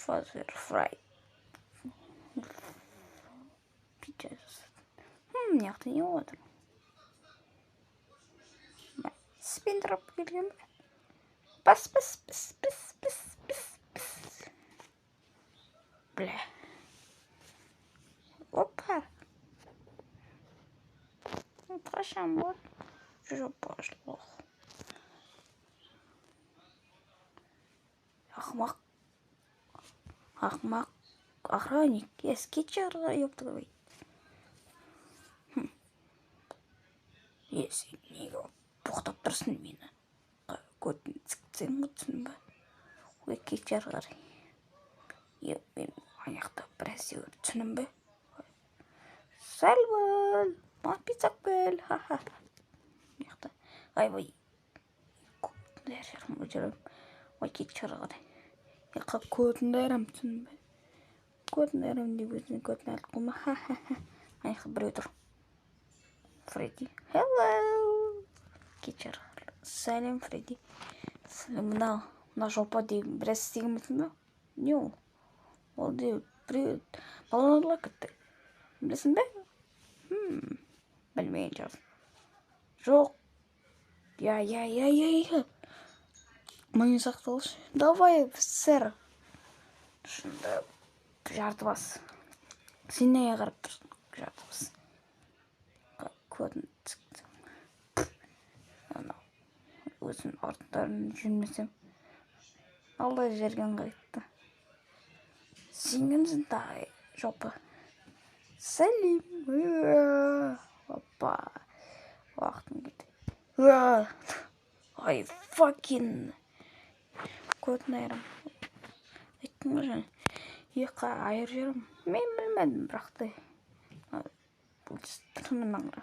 father fried pizza жасады. Мына жақта не болып отыр? Спиндіріп келген бе? Бас. Бля. Опа. Қашан болды? Жоқ пошло. Ақымақ охранник. Я скетчерға ёпты говорит. Если неге тоқтап тұрсын мені. Көтін тіксең ұтсын ба? Ой, кетер қарай. Мен аяқта біраз түсінім бе? Сәл бол, мапицак бел, ха-ха. Аяқта, ай-бай. Көтін дәрім өтерім. Ой, кетер қарай. Яққа көтін дәрім түсінім бе? Көтін дәрім деп өзіне көтін әлі қылма, ха-ха-ха. Аяқта бір өтір. Фредди. Hello. Кетер. Сәлем, Фредди. Мына жопа деймін. Біраз істеген білсің бе? Не ол? Ол де привет. Баланадыла кетті. Білесің бе? Білмейін жазым. Жоқ. Я. Мойын сақталшы. Давай, сэр. Шында жарты бас. Сен неге қарап тұрсың? Жарты бас. Көтін тіктім. Өзін артындарын жүрмесем. Алдай жерген қайтты. Сен тай жопа. Сәлем. Опа. Уақытым кетті. Ай, факин. Көтін айырым. Айттың ғой және. Еқа айыр жерім. Мен білмедім бірақты. Бұл тынымаңға.